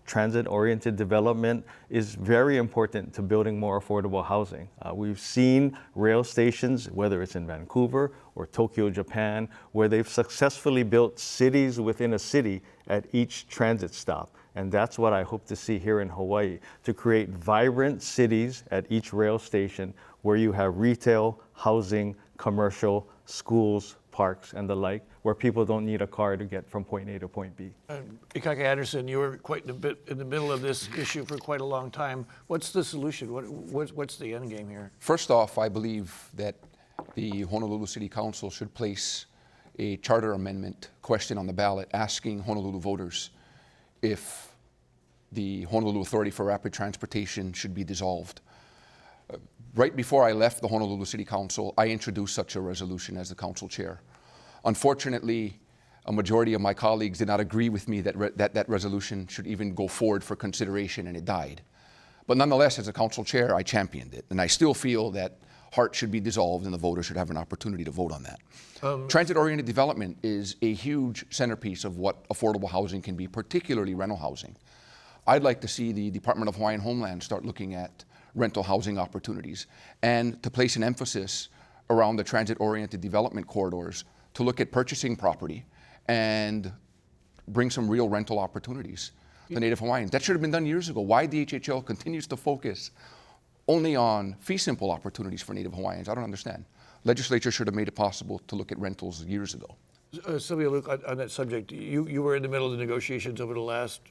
Transit-oriented development is very important to building more affordable housing. We've seen rail stations, whether it's in Vancouver or Tokyo, Japan, where they've successfully built cities within a city at each transit stop. And that's what I hope to see here in Hawaii, to create vibrant cities at each rail station where you have retail, housing, commercial, schools, parks, and the like, where people don't need a car to get from point A to point B. Ikaika Anderson, you were quite in the middle of this issue for quite a long time. What's the solution? What's the end game here? First off, I believe that the Honolulu City Council should place a charter amendment question on the ballot asking Honolulu voters if the Honolulu Authority for Rapid Transportation should be dissolved. Right before I left the Honolulu City Council, I introduced such a resolution as the council chair. Unfortunately, a majority of my colleagues did not agree with me that that resolution should even go forward for consideration, and it died. But nonetheless, as a council chair, I championed it, and I still feel that HART should be dissolved and the voters should have an opportunity to vote on that. Transit-oriented development is a huge centerpiece of what affordable housing can be, particularly rental housing. I'd like to see the Department of Hawaiian Homeland start looking at rental housing opportunities and to place an emphasis around the transit-oriented development corridors to look at purchasing property and bring some real rental opportunities to Native Hawaiians. That should have been done years ago. Why DHHL continues to focus only on fee simple opportunities for Native Hawaiians, I don't understand. Legislature should have made it possible to look at rentals years ago. Sylvia Luke, on that subject, you were in the middle of the negotiations over the last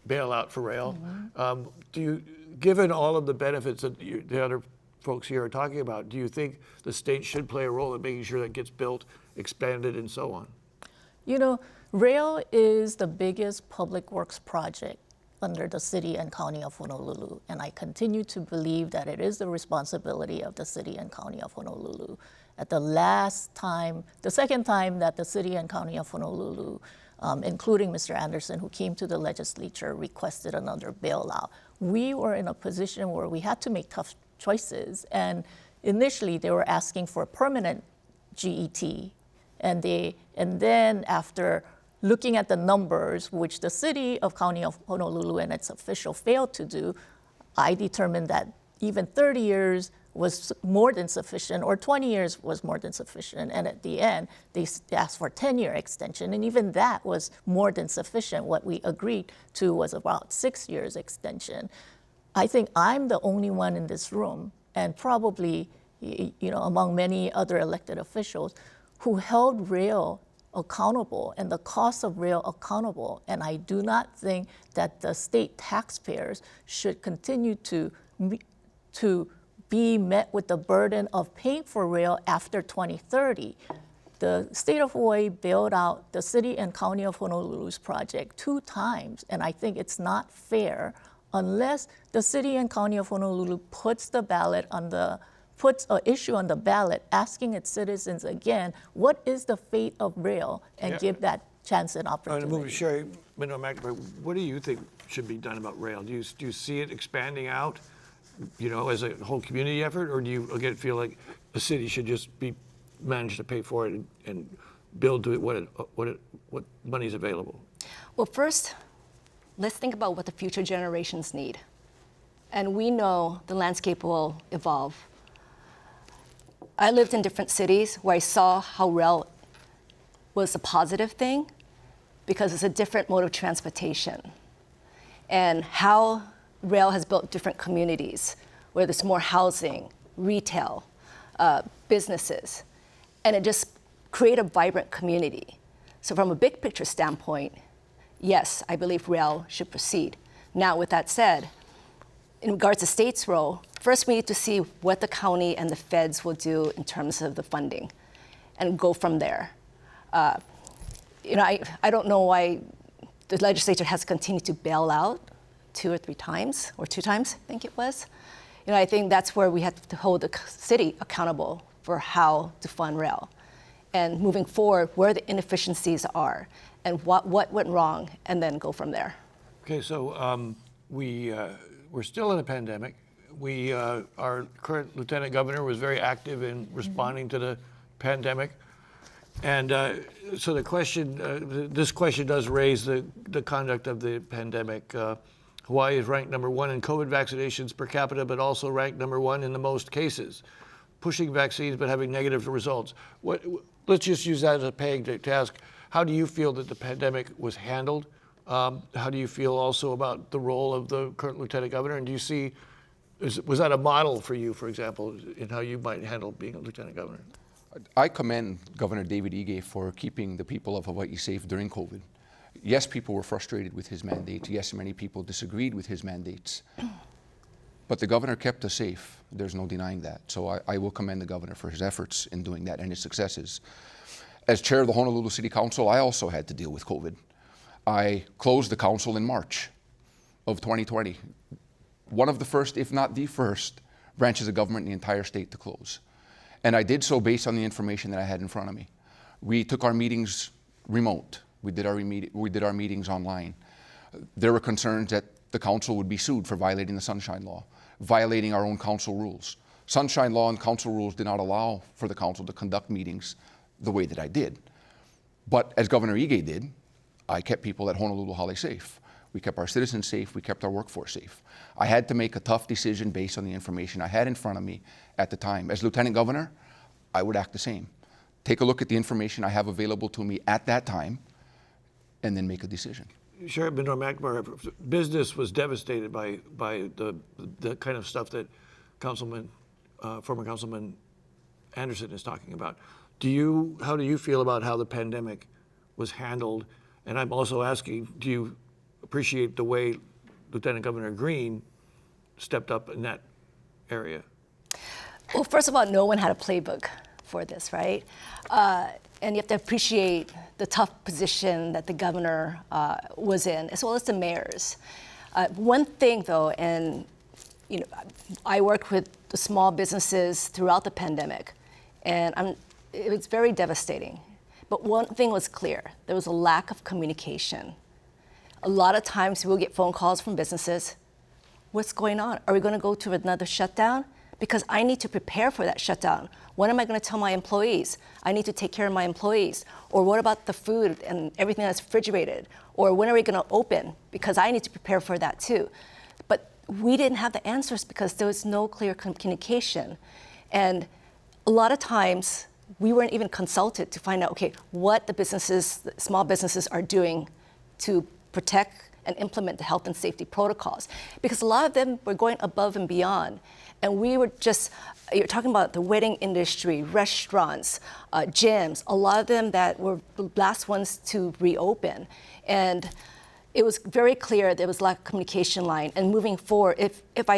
bailout for rail. Mm-hmm. Given all of the benefits that the other folks here are talking about, do you think the state should play a role in making sure that gets built, expanded, and so on? You know, rail is the biggest public works project under the city and county of Honolulu, and I continue to believe that it is the responsibility of the city and county of Honolulu. At the second time that the city and county of Honolulu, including Mr. Anderson, who came to the legislature, requested another bailout, we were in a position where we had to make tough choices. And initially, they were asking for a permanent GET, and then after looking at the numbers, which the city of County of Honolulu and its official failed to do, I determined that even 30 years was more than sufficient, or 20 years was more than sufficient. And at the end, they asked for a 10-year extension, and even that was more than sufficient. What we agreed to was about 6 years extension. I think I'm the only one in this room, and probably among many other elected officials, who held rail accountable and the cost of rail accountable. And I do not think that the state taxpayers should continue to be met with the burden of paying for rail after 2030. The state of Hawaii bailed out the city and county of Honolulu's project 2 times, and I think it's not fair unless the city and county of Honolulu puts an issue on the ballot asking its citizens again, what is the fate of rail, and give that chance and opportunity. I'm going to move to Sherry Menor-McNamara. What do you think should be done about rail? Do you see it expanding out, as a whole community effort, or do you again feel like the city should just manage to pay for it and build to it what money is available? Well, first, let's think about what the future generations need. And we know the landscape will evolve. I lived in different cities where I saw how rail was a positive thing because it's a different mode of transportation, and how rail has built different communities where there's more housing, retail, businesses, and it just created a vibrant community. So from a big picture standpoint, yes, I believe rail should proceed. Now, with that said, in regards to state's role, first we need to see what the county and the feds will do in terms of the funding and go from there. I don't know why the legislature has continued to bail out 2 or 3 times, or 2 times, I think it was. I think that's where we have to hold the city accountable for how to fund rail. And moving forward, where the inefficiencies are and what went wrong, and then go from there. Okay, so we're still in a pandemic. Our current lieutenant governor was very active in responding to the pandemic. And so the question, this question does raise the conduct of the pandemic. Hawaii is ranked #1 in COVID vaccinations per capita, but also ranked #1 in the most cases, pushing vaccines but having negative results. Let's just use that as a peg to ask, how do you feel that the pandemic was handled? How do you feel also about the role of the current lieutenant governor? And do you see, was that a model for you, for example, in how you might handle being a lieutenant governor? I commend Governor David Ige for keeping the people of Hawaii safe during COVID. Yes, people were frustrated with his mandates. Yes, many people disagreed with his mandates. But the governor kept us safe. There's no denying that. So I will commend the governor for his efforts in doing that and his successes. As chair of the Honolulu City Council, I also had to deal with COVID. I closed the council in March of 2020. One of the first, if not the first, branches of government in the entire state to close. And I did so based on the information that I had in front of me. We took our meetings remote. We did our meetings online. There were concerns that the council would be sued for violating the Sunshine Law, violating our own council rules. Sunshine Law and council rules did not allow for the council to conduct meetings the way that I did. But as Governor Ige did, I kept people at Honolulu Hale safe. We kept our citizens safe. We kept our workforce safe. I had to make a tough decision based on the information I had in front of me at the time. As Lieutenant Governor, I would act the same. Take a look at the information I have available to me at that time and then make a decision. Sherry Menor-McNamara, business was devastated by the kind of stuff that former Councilman Anderson is talking about. How do you feel about how the pandemic was handled? And I'm also asking, do you appreciate the way Lieutenant Governor Green stepped up in that area? Well, first of all, no one had a playbook for this, right? And you have to appreciate the tough position that the governor was in, as well as the mayors. One thing, though, and I worked with the small businesses throughout the pandemic, and it was very devastating. But one thing was clear: there was a lack of communication. A lot of times we'll get phone calls from businesses. What's going on? Are we going to go to another shutdown? Because I need to prepare for that shutdown. When am I going to tell my employees? I need to take care of my employees. Or what about the food and everything that's refrigerated? Or when are we going to open? Because I need to prepare for that too. But we didn't have the answers because there was no clear communication. And a lot of times we weren't even consulted to find out, okay, what the small businesses are doing to protect and implement the health and safety protocols. Because a lot of them were going above and beyond. And we were you're talking about the wedding industry, restaurants, gyms, a lot of them that were the last ones to reopen. And it was very clear there was lack of communication line. And moving forward, if I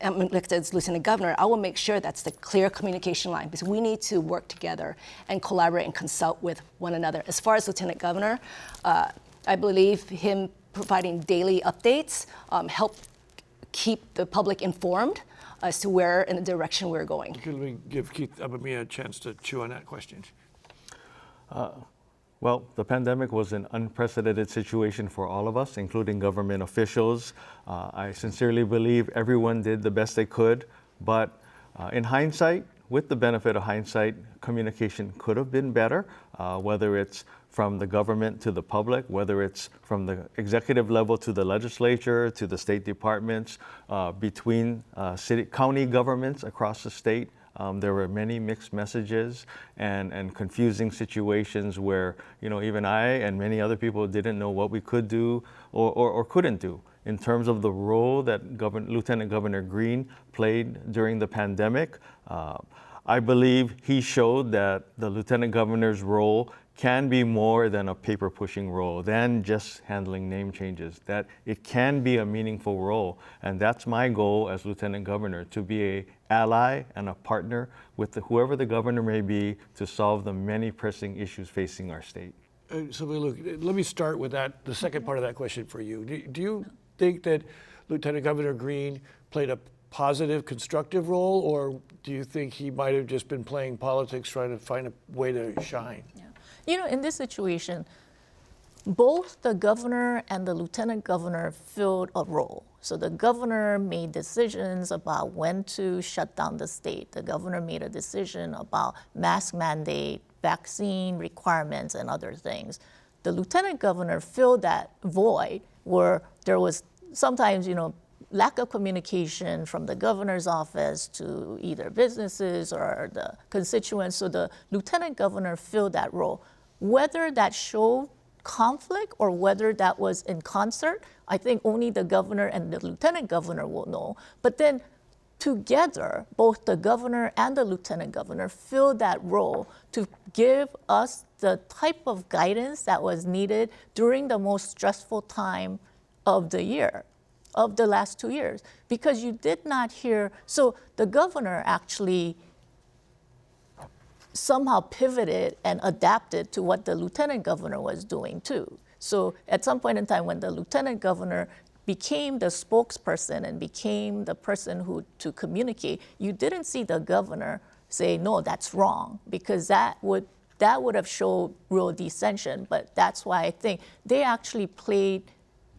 am elected as Lieutenant Governor, I will make sure that's the clear communication line, because we need to work together and collaborate and consult with one another. As far as Lieutenant Governor, I believe him providing daily updates help keep the public informed as to where in the direction we're going. Let me give Keith Amemiya a chance to chew on that question. Well, the pandemic was an unprecedented situation for all of us, including government officials. I sincerely believe everyone did the best they could, but in hindsight, with the benefit of hindsight, communication could have been better, whether it's from the government to the public, whether it's from the executive level to the legislature, to the state departments, between county governments across the state. There were many mixed messages and confusing situations where, even I and many other people didn't know what we could do or couldn't do. In terms of the role that Lieutenant Governor Green played during the pandemic, I believe he showed that the Lieutenant Governor's role can be more than a paper pushing role, than just handling name changes, that it can be a meaningful role. And that's my goal as Lieutenant Governor, to be an ally and a partner with whoever the governor may be to solve the many pressing issues facing our state. Sylvia Luke, let me start with that, the second part of that question for you. Do you think that Lieutenant Governor Green played a positive, constructive role, or do you think he might have just been playing politics, trying to find a way to shine? Yeah. You know, in this situation, both the governor and the lieutenant governor filled a role. So the governor made decisions about when to shut down the state. The governor made a decision about mask mandate, vaccine requirements, and other things. The lieutenant governor filled that void where there was sometimes, lack of communication from the governor's office to either businesses or the constituents. So the lieutenant governor filled that role. Whether that showed conflict or whether that was in concert, I think only the governor and the lieutenant governor will know. But then together, both the governor and the lieutenant governor filled that role to give us the type of guidance that was needed during the most stressful time of the year, of the last 2 years. Because you did not hear, so the governor actually somehow pivoted and adapted to what the lieutenant governor was doing too. So at some point in time when the lieutenant governor became the spokesperson and became the person who to communicate, you didn't see the governor say, no, that's wrong, because that would have showed real dissension. But that's why I think they actually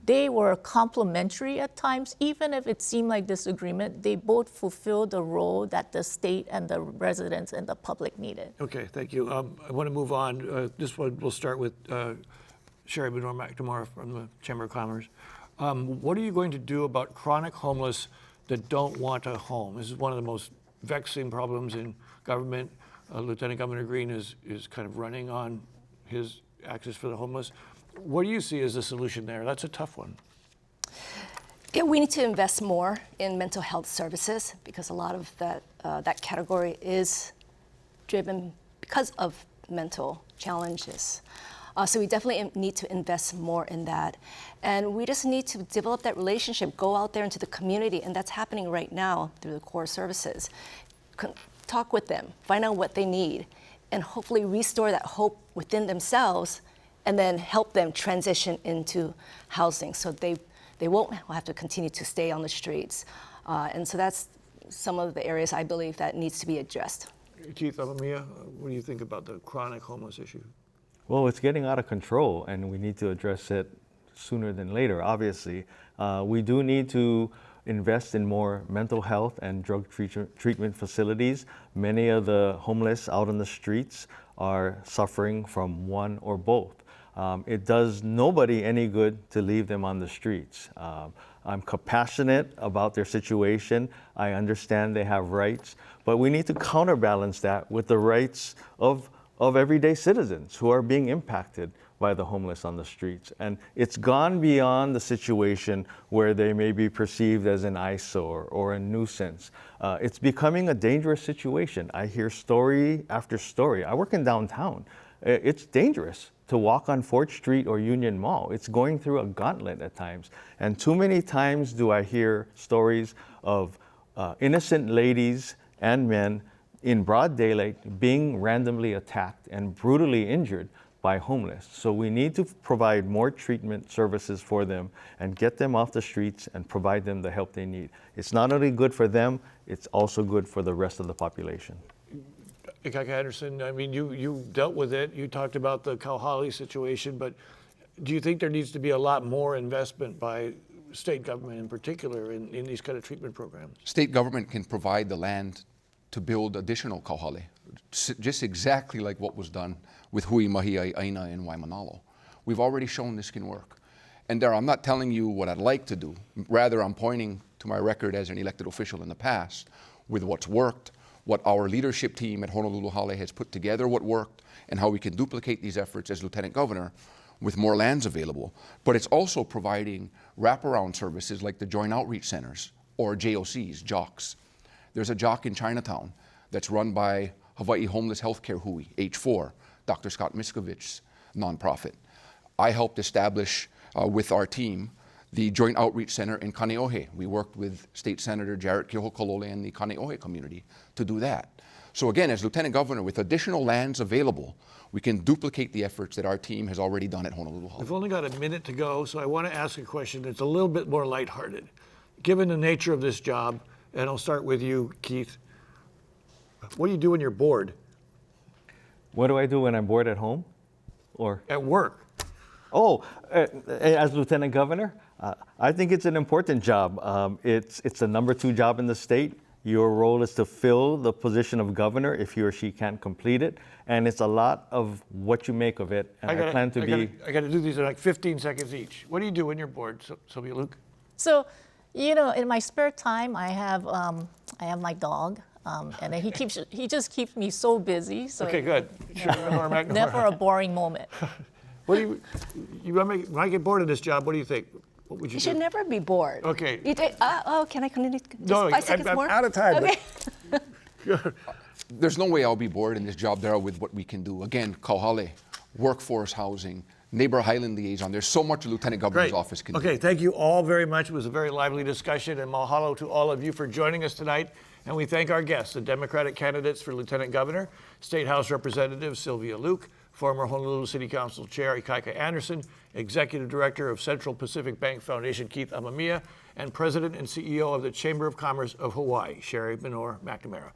they were complementary at times. Even if it seemed like disagreement, they both fulfilled the role that the state and the residents and the public needed. Okay, thank you. I want to move on. This one, we'll start with Sherry Menor-McNamara from the Chamber of Commerce. What are you going to do about chronic homeless that don't want a home? This is one of the most vexing problems in government. Lieutenant Governor Green is kind of running on his Access for the Homeless. What do you see as the solution there? That's a tough one. Yeah, we need to invest more in mental health services because a lot of that category is driven because of mental challenges. So we definitely need to invest more in that. And we just need to develop that relationship, go out there into the community, and that's happening right now through the core services. Talk with them, find out what they need, and hopefully restore that hope within themselves, and then help them transition into housing so they won't have to continue to stay on the streets. And so that's some of the areas I believe that needs to be addressed. Keith Amemiya, what do you think about the chronic homeless issue? Well, it's getting out of control, and we need to address it sooner than later, obviously. We do need to invest in more mental health and drug treatment facilities. Many of the homeless out on the streets are suffering from one or both. It does nobody any good to leave them on the streets. I'm compassionate about their situation. I understand they have rights, but we need to counterbalance that with the rights of everyday citizens who are being impacted by the homeless on the streets. And it's gone beyond the situation where they may be perceived as an eyesore or a nuisance. It's becoming a dangerous situation. I hear story after story. I work in downtown. It's dangerous to walk on 4th Street or Union Mall. It's going through a gauntlet at times. And too many times do I hear stories of innocent ladies and men in broad daylight being randomly attacked and brutally injured by homeless. So we need to provide more treatment services for them and get them off the streets and provide them the help they need. It's not only good for them, it's also good for the rest of the population. Ikaika Anderson, I mean, you dealt with it. You talked about the Kauhali situation, but do you think there needs to be a lot more investment by state government in particular in these kind of treatment programs? State government can provide the land to build additional kauhale, just exactly like what was done with Hui Mahi Aina in Waimanalo. We've already shown this can work. And Darryl, I'm not telling you what I'd like to do. Rather, I'm pointing to my record as an elected official in the past with what's worked, what our leadership team at Honolulu Hale has put together, what worked, and how we can duplicate these efforts as Lieutenant Governor with more lands available. But it's also providing wraparound services like the Joint Outreach Centers or JOCs, JOCs. There's a JOC in Chinatown that's run by Hawaii Homeless Healthcare Hui, H4, Dr. Scott Miskovich's nonprofit. I helped establish with our team the Joint Outreach Center in Kaneohe. We worked with State Senator Jarrett Kehokolole and the Kaneohe community to do that. So again, as Lieutenant Governor, with additional lands available, we can duplicate the efforts that our team has already done at Honolulu Hall. We've only got a minute to go, so I want to ask a question that's a little bit more lighthearted. Given the nature of this job, and I'll start with you, Keith, what do you do when you're bored? What do I do when I'm bored at home? Or At work? As Lieutenant Governor, I think it's an important job. It's the #2 job in the state. Your role is to fill the position of governor if he or she can't complete it, and it's a lot of what you make of it. And I plan to be. I got to do these in like 15 seconds each. What do you do when you're bored, Sylvia Luke? So, you know, in my spare time, I have my dog, and then he just keeps me so busy. So Okay, good. Sherry Menor-McNamara. never a boring moment. What do you when I get bored of this job, what do you think? What would you You do? should never be bored. Okay. Can I continue? Just No, 5 seconds I'm more? out of time. Okay. There's no way I'll be bored in this job, Daryl, with what we can do. Again, kauhale, workforce housing, neighbor highland liaison. There's so much the Lieutenant Governor's Great. office can do. Okay, thank you all very much. It was a very lively discussion, and mahalo to all of you for joining us tonight. And we thank our guests, the Democratic candidates for Lieutenant Governor, State House Representative Sylvia Luke, former Honolulu City Council Chair Ikaika Anderson, Executive Director of Central Pacific Bank Foundation Keith Amemiya, and President and CEO of the Chamber of Commerce of Hawaii, Sherry Menor-McNamara.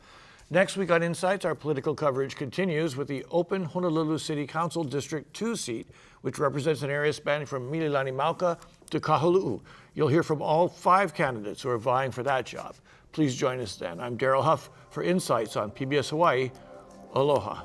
Next week on Insights, our political coverage continues with the open Honolulu City Council District 2 seat, which represents an area spanning from Mililani-Mauka to Kahului. You'll hear from all 5 candidates who are vying for that job. Please join us then. I'm Daryl Huff for Insights on PBS Hawaii. Aloha.